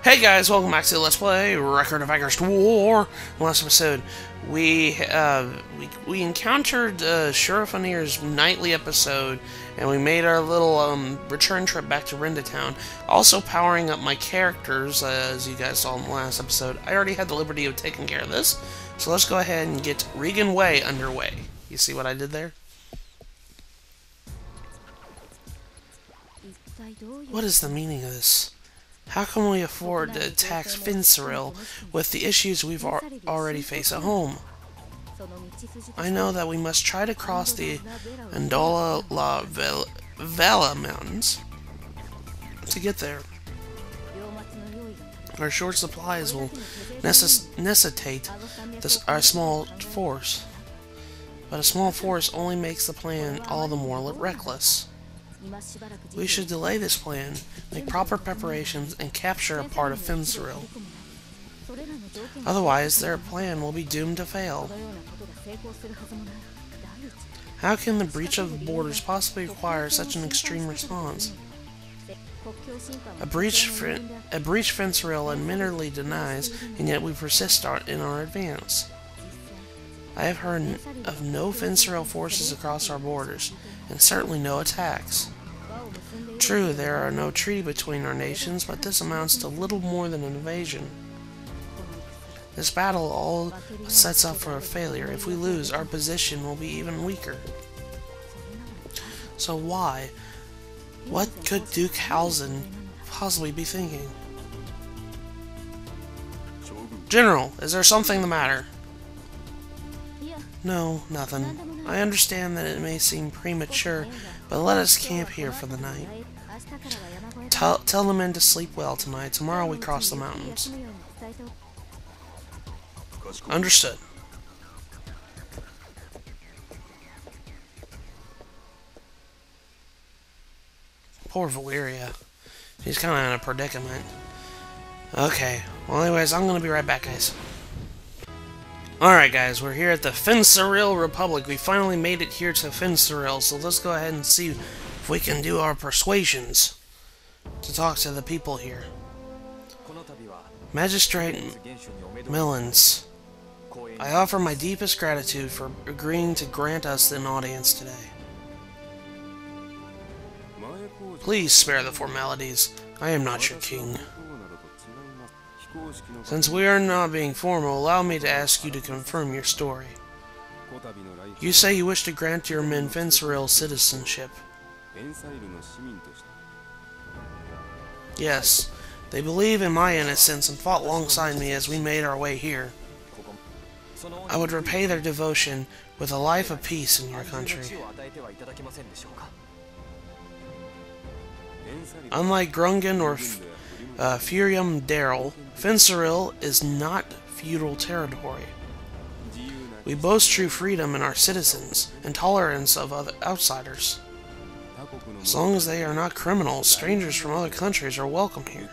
Hey guys, welcome back to Let's Play Record of Agarest War. In the last episode, we encountered Sheriff nightly episode, and we made our little return trip back to Town. Also powering up my characters, as you guys saw in the last episode. I already had the liberty of taking care of this, so let's go ahead and get Regan Way underway. You see what I did there? What is the meaning of this? How can we afford to attack Fensarril with the issues we've already faced at home? I know that we must try to cross the Andola La Vela mountains to get there. Our short supplies will necessitate our small force, but a small force only makes the plan all the more reckless. We should delay this plan, make proper preparations, and capture a part of Fensarril. Otherwise, their plan will be doomed to fail. How can the breach of borders possibly require such an extreme response? A breach Fensarril admittedly denies, and yet we persist in our advance. I have heard of no Fensarril forces across our borders, and certainly no attacks. True, there are no treaty between our nations, but this amounts to little more than an invasion. This battle all sets up for a failure. If we lose, our position will be even weaker. So why? What could Duke Halzin possibly be thinking? General, is there something the matter? No, nothing. I understand that it may seem premature, but let us camp here for the night. Tell the men to sleep well tonight. Tomorrow we cross the mountains. Understood. Poor Valeria. She's kind of in a predicament. Okay. Well, anyways, I'm going to be right back, guys. Alright guys, we're here at the Fensarril Republic. We finally made it here to Fensarril, so let's go ahead and see if we can do our persuasions to talk to the people here. Magistrate Millens, I offer my deepest gratitude for agreeing to grant us an audience today. Please spare the formalities. I am not your king. Since we are not being formal, allow me to ask you to confirm your story. You say you wish to grant your men Fensarril citizenship. Yes, they believe in my innocence and fought alongside me as we made our way here. I would repay their devotion with a life of peace in your country. Unlike Grungen or Furium Daryl, Fensarril is not feudal territory. We boast true freedom in our citizens and tolerance of other outsiders. As long as they are not criminals, strangers from other countries are welcome here.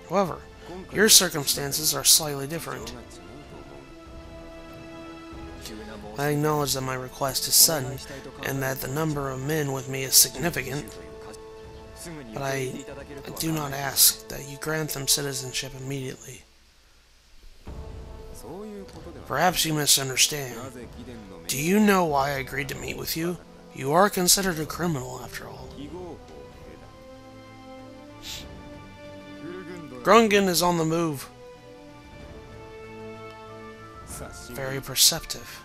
However, your circumstances are slightly different. I acknowledge that my request is sudden, and that the number of men with me is significant, but I do not ask that you grant them citizenship immediately. Perhaps you misunderstand. Do you know why I agreed to meet with you? You are considered a criminal, after all. Grungen is on the move. Very perceptive.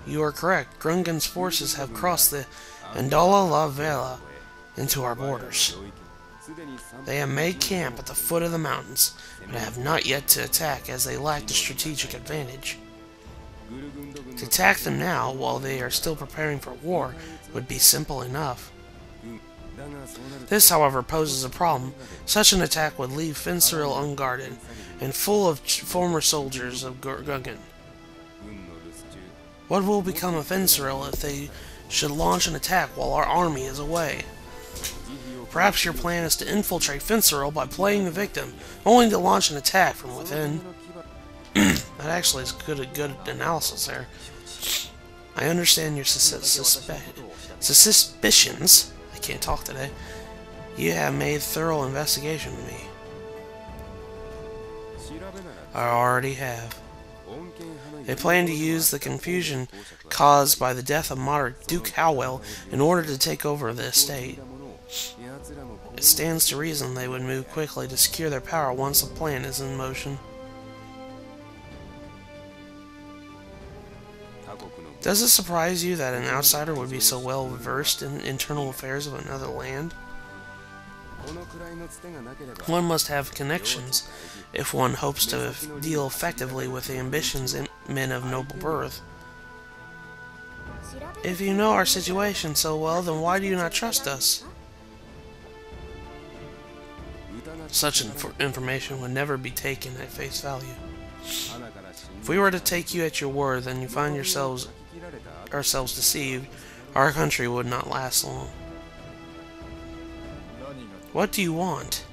You are correct. Grungen's forces have crossed the Andola La Vela into our borders. They have made camp at the foot of the mountains, but have not yet to attack as they lack the strategic advantage. To attack them now, while they are still preparing for war, would be simple enough. This, however, poses a problem. Such an attack would leave Fensarril unguarded, and full of former soldiers of Grungen. What will become of Fensarril if they should launch an attack while our army is away? Perhaps your plan is to infiltrate Fensarril by playing the victim, only to launch an attack from within. That actually is good analysis there. I understand your suspicions. I can't talk today. You have made thorough investigation of me. I already have. They plan to use the confusion caused by the death of Monarch Duke Howell in order to take over the estate. It stands to reason they would move quickly to secure their power once the plan is in motion. Does it surprise you that an outsider would be so well versed in internal affairs of another land? One must have connections if one hopes to deal effectively with the ambitions of men of noble birth. If you know our situation so well, then why do you not trust us? Such information would never be taken at face value. If we were to take you at your word, then you find ourselves deceived, our country would not last long. What do you want?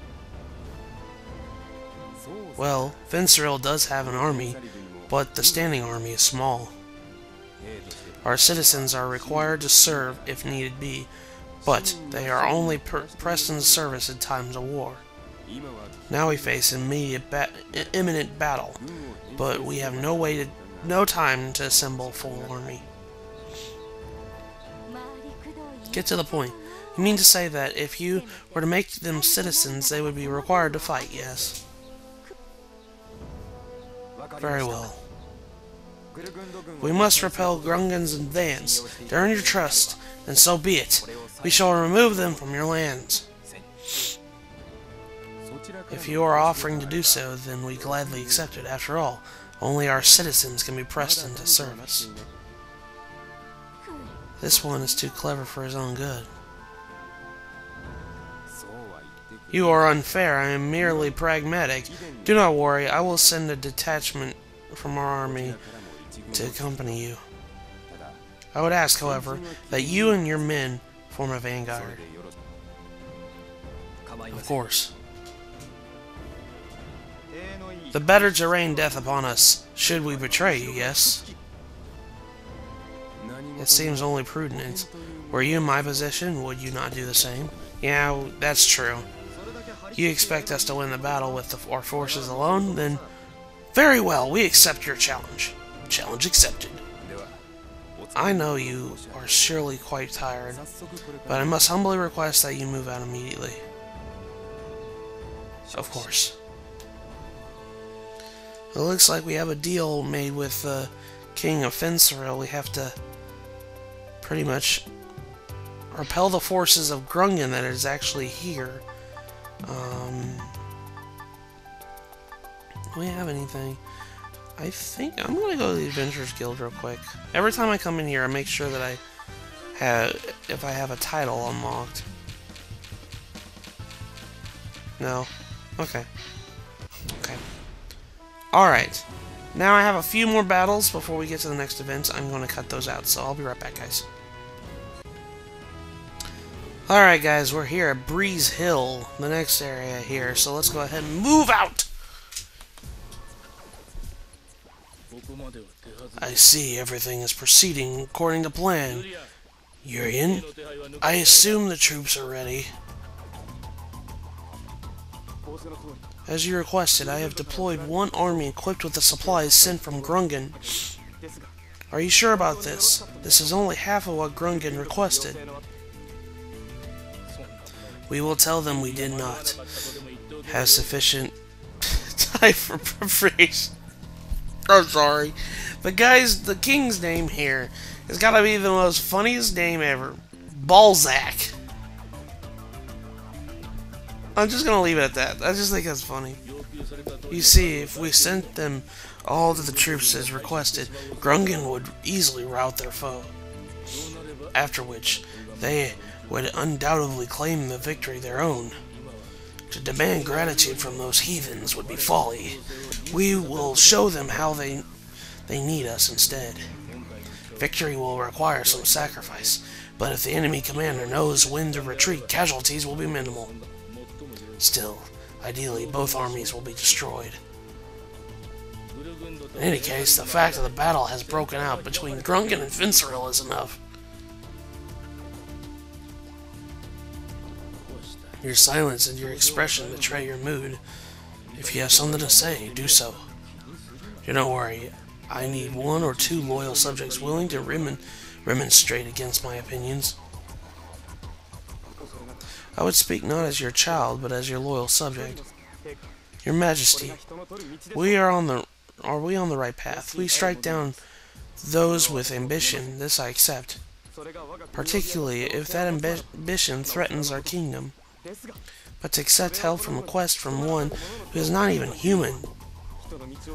Well, Fensarril does have an army, but the standing army is small. Our citizens are required to serve if needed be, but they are only pressed into service in times of war. Now we face imminent battle, but we have no time to assemble a full army. Get to the point. You mean to say that if you were to make them citizens, they would be required to fight, yes? Very well. We must repel Grungan's advance. To earn your trust, and so be it. We shall remove them from your lands. If you are offering to do so, then we gladly accept it. After all, only our citizens can be pressed into service. This one is too clever for his own good. You are unfair. I am merely pragmatic. Do not worry. I will send a detachment from our army to accompany you. I would ask, however, that you and your men form a vanguard. Of course. The better to rain death upon us, should we betray you, yes? It seems only prudent. Were you in my position, would you not do the same? Yeah, that's true. You expect us to win the battle with our forces alone? Then, very well, we accept your challenge. Challenge accepted. I know you are surely quite tired, but I must humbly request that you move out immediately. Of course. It looks like we have a deal made with the King of Fensarril. We have to pretty much repel the forces of Grungan that is actually here. Do we have anything? I think I'm gonna go to the Adventurers Guild real quick. Every time I come in here, I make sure that I have, if I have a title unlocked. No? Okay. Okay. Alright. Now I have a few more battles before we get to the next event. I'm gonna cut those out, so I'll be right back, guys. Alright, guys, we're here at Brees Hill, the next area here, so let's go ahead and move out! I see everything is proceeding according to plan. Urian, I assume the troops are ready. As you requested, I have deployed one army equipped with the supplies sent from Grungan. Are you sure about this? This is only half of what Grungan requested. We will tell them we did not have sufficient time for preparation. I'm sorry. But guys, the king's name here has got to be the most funniest name ever. Balzac. I'm just going to leave it at that. I just think that's funny. You see, if we sent them all to the troops as requested, Grungan would easily rout their foe. After which, they would undoubtedly claim the victory their own. To demand gratitude from those heathens would be folly. We will show them how they need us instead. Victory will require some sacrifice, but if the enemy commander knows when to retreat, casualties will be minimal. Still, ideally, both armies will be destroyed. In any case, the fact that the battle has broken out between Grungan and Fensarril is enough. Your silence and your expression betray your mood. If you have something to say, do so. Do not worry. I need 1 or 2 loyal subjects willing to remonstrate against my opinions. I would speak not as your child, but as your loyal subject. Your Majesty, are we on the right path? We strike down those with ambition. This I accept, particularly if that ambition threatens our kingdom. But to accept help from a quest from one who is not even human,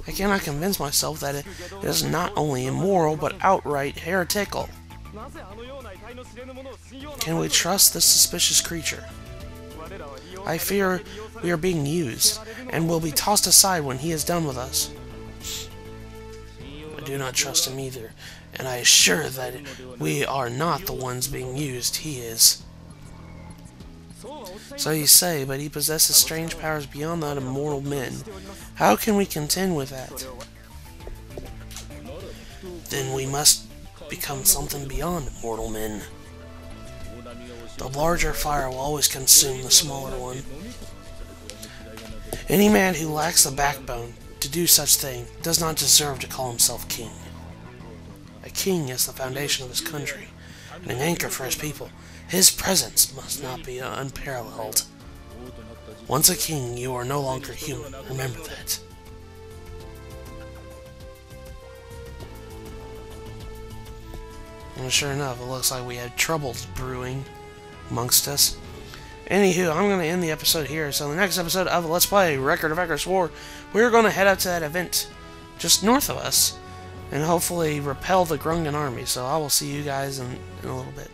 I cannot convince myself that it is not only immoral but outright heretical. Can we trust this suspicious creature? I fear we are being used, and will be tossed aside when he is done with us. I do not trust him either, and I assure that we are not the ones being used. He is. So you say, but he possesses strange powers beyond that of mortal men. How can we contend with that? Then we must become something beyond mortal men. The larger fire will always consume the smaller one. Any man who lacks the backbone to do such thing does not deserve to call himself king. A king is the foundation of his country, and an anchor for his people. His presence must not be unparalleled. Once a king, you are no longer human. Remember that. And sure enough, it looks like we had troubles brewing amongst us. Anywho, I'm going to end the episode here. So the next episode of Let's Play Record of Agarest War, we're going to head out to that event just north of us and hopefully repel the Grungan army. So I will see you guys in a little bit.